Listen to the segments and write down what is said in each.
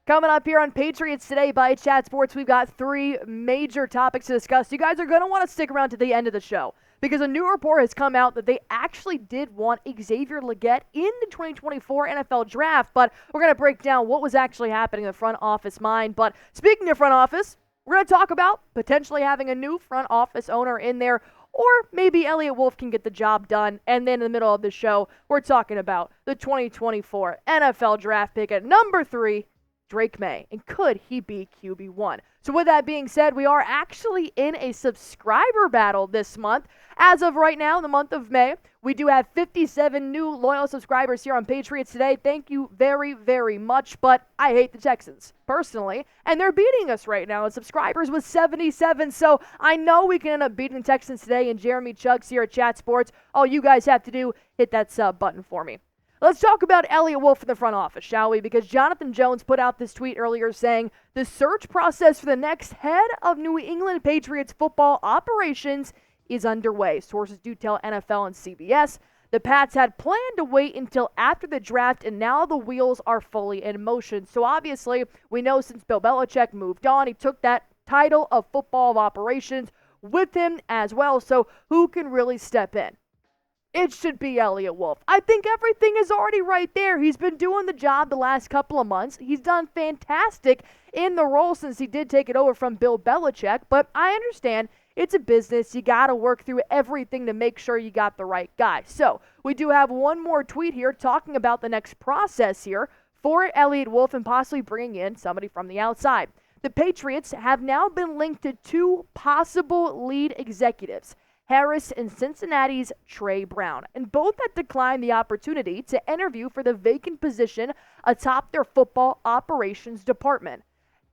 Coming up here on Patriots Today by Chat Sports, we've got three major topics to discuss. You guys are going to want to stick around to the end of the show because a new report has come out that they actually did want Xavier Legette in the 2024 NFL Draft, but we're going to break down what was actually happening in the front office mind. But speaking of front office, we're going to talk about potentially having a new front office owner in there, or maybe Eliot Wolf can get the job done. And then in the middle of the show, we're talking about the 2024 NFL Draft pick at number 3, Drake Maye, and could he be QB1? So with that being said, we are actually in a subscriber battle this month. As of right now, the month of May, we do have 57 new loyal subscribers here on Patriots Today. Thank you very, very much, but I hate the Texans, personally, and they're beating us right now in subscribers with 77, so I know we can end up beating the Texans today, and Jeremy Chugs here at Chat Sports. All you guys have to do, hit that sub button for me. Let's talk about Eliot Wolf in the front office, shall we? Because Jonathan Jones put out this tweet earlier saying the search process for the next head of New England Patriots football operations is underway. Sources do tell NFL and CBS. The Pats had planned to wait until after the draft, and now the wheels are fully in motion. So obviously, we know since Bill Belichick moved on, he took that title of football of operations with him as well. So who can really step in? It should be Eliot Wolf. I think everything is already right there. He's been doing the job the last couple of months. He's done fantastic in the role since he did take it over from Bill Belichick. But I understand it's a business. You got to work through everything to make sure you got the right guy. So we do have one more tweet here talking about the next process here for Eliot Wolf and possibly bringing in somebody from the outside. The Patriots have now been linked to two possible lead executives, Harris and Cincinnati's Trey Brown, and both had declined the opportunity to interview for the vacant position atop their football operations department.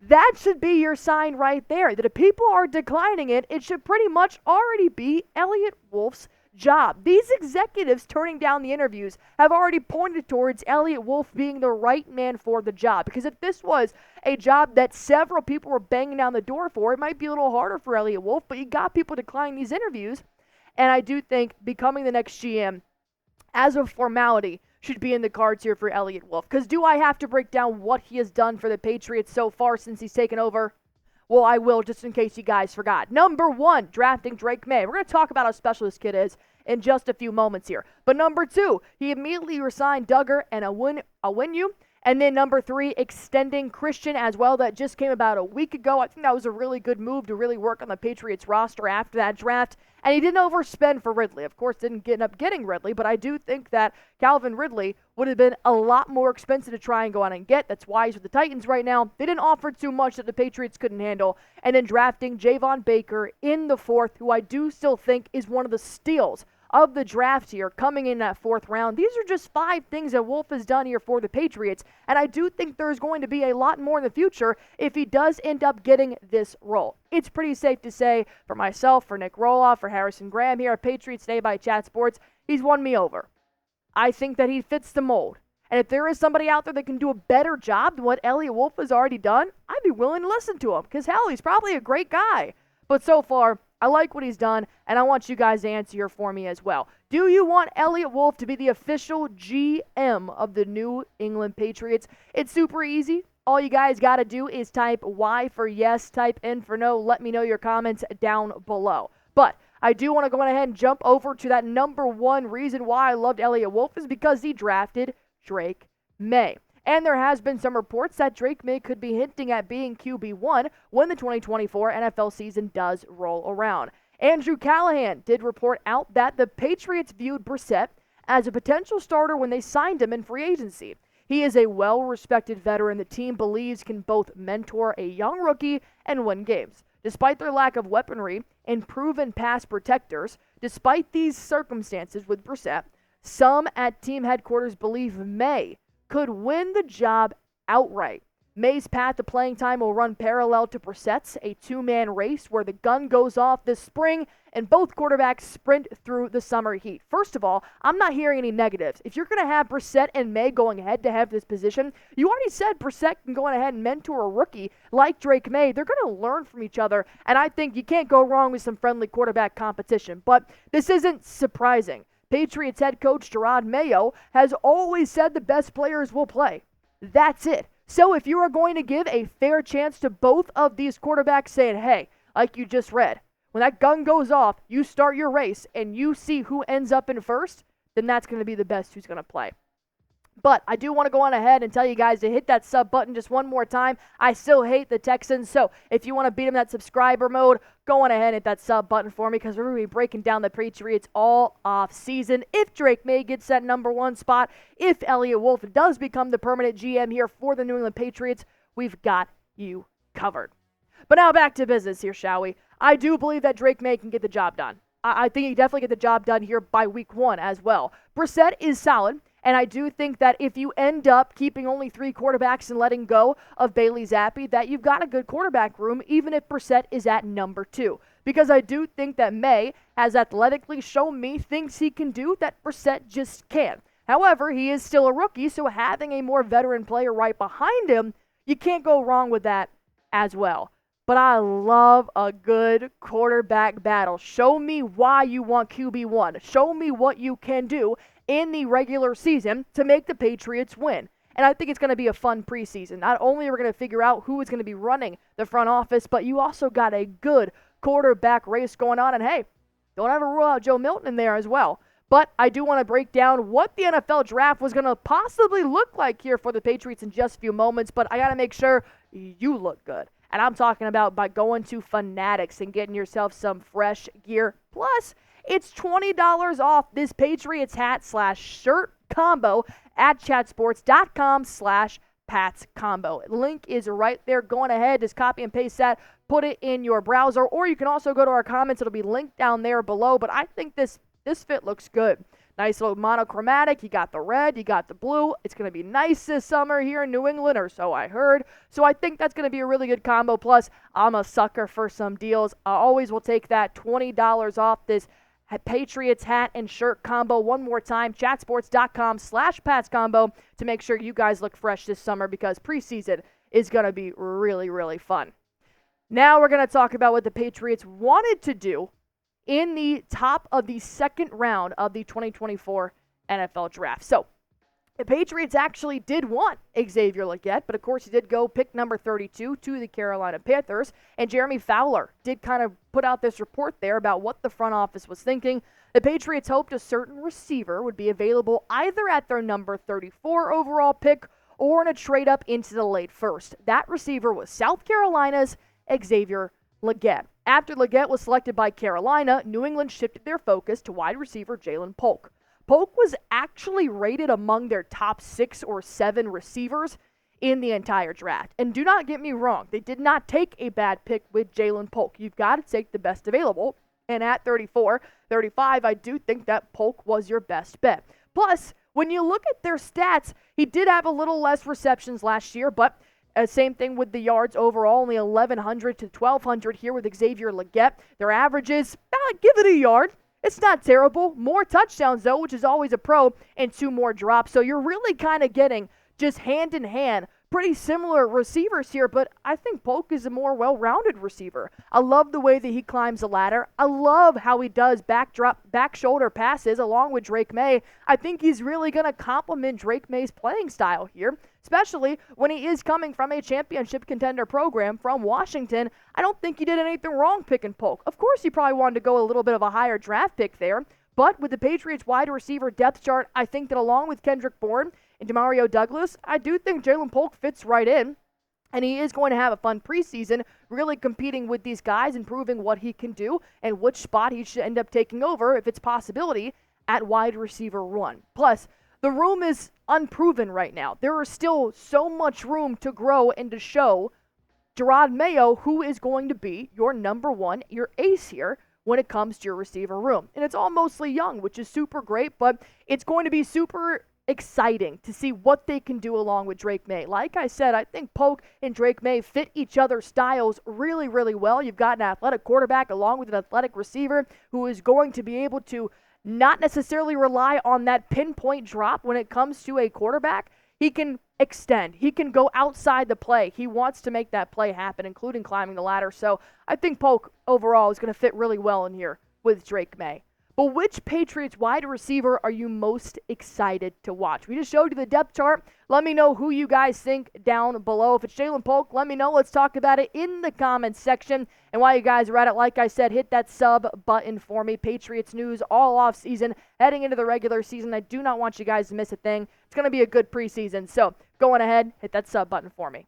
That should be your sign right there, that if people are declining it, it should pretty much already be Eliot Wolf's job. These executives turning down the interviews have already pointed towards Eliot Wolf being the right man for the job, because if this was a job that several people were banging down the door for, it might be a little harder for Eliot Wolf, but you got people declining these interviews, and I do think becoming the next GM as a formality should be in the cards here for Eliot Wolf. Because do I have to break down what he has done for the Patriots so far since he's taken over? Well, I will, just in case you guys forgot. Number 1, drafting Drake Maye. We're going to talk about how special this kid is in just a few moments here. But number 2, he immediately resigned Duggar and Awinu. And then number 3, extending Christian as well. That just came about a week ago. I think that was a really good move to really work on the Patriots roster after that draft. And he didn't overspend for Ridley. Of course, didn't end up getting Ridley, but I do think that Calvin Ridley would have been a lot more expensive to try and go out and get. That's why he's with the Titans right now. They didn't offer too much that the Patriots couldn't handle. And then drafting Javon Baker in the 4th, who I do still think is one of the steals of the draft here, coming in that 4th round. These are just 5 things that Wolf has done here for the Patriots, and I do think there's going to be a lot more in the future if he does end up getting this role. It's pretty safe to say, for myself, for Nick Roloff, for Harrison Graham here at Patriots Today by Chat Sports, he's won me over. I think that he fits the mold. And if there is somebody out there that can do a better job than what Eliot Wolf has already done, I'd be willing to listen to him, because hell, he's probably a great guy. But so far, I like what he's done, and I want you guys to answer here for me as well. Do you want Eliot Wolf to be the official GM of the New England Patriots? It's super easy. All you guys got to do is type Y for yes, type N for no. Let me know your comments down below. But I do want to go ahead and jump over to that number 1 reason why I loved Eliot Wolf is because he drafted Drake Maye. And there has been some reports that Drake Maye could be hinting at being QB1 when the 2024 NFL season does roll around. Andrew Callahan did report out that the Patriots viewed Brissett as a potential starter when they signed him in free agency. He is a well-respected veteran the team believes can both mentor a young rookie and win games. Despite their lack of weaponry and proven pass protectors, despite these circumstances with Brissett, some at team headquarters believe Maye could win the job outright. Maye's path to playing time will run parallel to Brissett's, a 2-man race where the gun goes off this spring and both quarterbacks sprint through the summer heat. First of all, I'm not hearing any negatives. If you're going to have Brissett and Maye going head-to-head for this position, you already said Brissett can go ahead and mentor a rookie like Drake Maye. They're going to learn from each other, and I think you can't go wrong with some friendly quarterback competition. But this isn't surprising. Patriots head coach Gerard Mayo has always said the best players will play. That's it. So if you are going to give a fair chance to both of these quarterbacks, saying, hey, like you just read, when that gun goes off, you start your race and you see who ends up in first, then that's going to be the best who's going to play. But I do want to go on ahead and tell you guys to hit that sub button just one more time. I still hate the Texans, so if you want to beat them that subscriber mode, go on ahead and hit that sub button for me, because we're going to be breaking down the Patriots all off season. If Drake Maye gets that number one spot, if Eliot Wolf does become the permanent GM here for the New England Patriots, we've got you covered. But now back to business here, shall we? I do believe that Drake Maye can get the job done. I think he definitely get the job done here by week one as well. Brissett is solid, and I do think that if you end up keeping only 3 quarterbacks and letting go of Bailey Zappi, that you've got a good quarterback room, even if Brissett is at number 2. Because I do think that Maye has athletically shown me things he can do that Brissett just can't. However, he is still a rookie, so having a more veteran player right behind him, you can't go wrong with that as well. But I love a good quarterback battle. Show me why you want QB1. Show me what you can do in the regular season to make the Patriots win. And I think it's going to be a fun preseason. Not only are we going to figure out who is going to be running the front office, but you also got a good quarterback race going on. And hey, don't ever rule out Joe Milton in there as well. But I do want to break down what the NFL draft was going to possibly look like here for the Patriots in just a few moments. But I got to make sure you look good. And I'm talking about by going to Fanatics and getting yourself some fresh gear. Plus, it's $20 off this Patriots hat / shirt combo at chatsports.com/PatsCombo. Link is right there. Going ahead, just copy and paste that, put it in your browser, or you can also go to our comments. It'll be linked down there below. But I think this fit looks good. Nice little monochromatic. You got the red, you got the blue. It's going to be nice this summer here in New England, or so I heard. So I think that's going to be a really good combo. Plus, I'm a sucker for some deals. I always will take that $20 off this Patriots hat and shirt combo. One more time, chatsports.com/PatsCombo to make sure you guys look fresh this summer, because preseason is going to be really, really fun. Now we're going to talk about what the Patriots wanted to do in the top of the second round of the 2024 NFL Draft. So, the Patriots actually did want Xavier Legette, but of course he did go pick number 32 to the Carolina Panthers, and Jeremy Fowler did kind of put out this report there about what the front office was thinking. The Patriots hoped a certain receiver would be available either at their number 34 overall pick or in a trade up into the late first. That receiver was South Carolina's Xavier Legette. After Legette was selected by Carolina, New England shifted their focus to wide receiver Ja'Lynn Polk. Polk was actually rated among their top 6 or 7 receivers in the entire draft. And do not get me wrong, they did not take a bad pick with Ja'Lynn Polk. You've got to take the best available. And at 34, 35, I do think that Polk was your best bet. Plus, when you look at their stats, he did have a little less receptions last year, but same thing with the yards overall, only 1,100 to 1,200 here with Xavier Legette. Their average is, give it a yard. It's not terrible. More touchdowns, though, which is always a pro, and 2 more drops. So you're really kind of getting just hand-in-hand pretty similar receivers here, but I think Polk is a more well-rounded receiver. I love the way that he climbs the ladder. I love how he does back shoulder passes along with Drake Maye. I think he's really going to complement Drake Maye's playing style here, especially when he is coming from a championship contender program from Washington. I don't think he did anything wrong picking Polk. Of course, he probably wanted to go a little bit of a higher draft pick there, but with the Patriots wide receiver depth chart, I think that along with Kendrick Bourne and Demario Douglas, I do think Ja'Lynn Polk fits right in, and he is going to have a fun preseason, really competing with these guys and proving what he can do and which spot he should end up taking over, if it's possibility, at wide receiver 1. Plus, the room is unproven right now. There is still so much room to grow and to show Jerod Mayo who is going to be your number 1, your ace here when it comes to your receiver room. And it's all mostly young, which is super great, but it's going to be super exciting to see what they can do along with Drake Maye. Like I said, I think Polk and Drake Maye fit each other's styles really, really well. You've got an athletic quarterback along with an athletic receiver who is going to be able to not necessarily rely on that pinpoint drop when it comes to a quarterback. He can extend. He can go outside the play. He wants to make that play happen, including climbing the ladder. So I think Polk overall is going to fit really well in here with Drake Maye. But which Patriots wide receiver are you most excited to watch? We just showed you the depth chart. Let me know who you guys think down below. If it's Ja'Lynn Polk, let me know. Let's talk about it in the comments section. And while you guys are at it, like I said, hit that sub button for me. Patriots news all off season, heading into the regular season. I do not want you guys to miss a thing. It's going to be a good preseason. So going ahead, hit that sub button for me.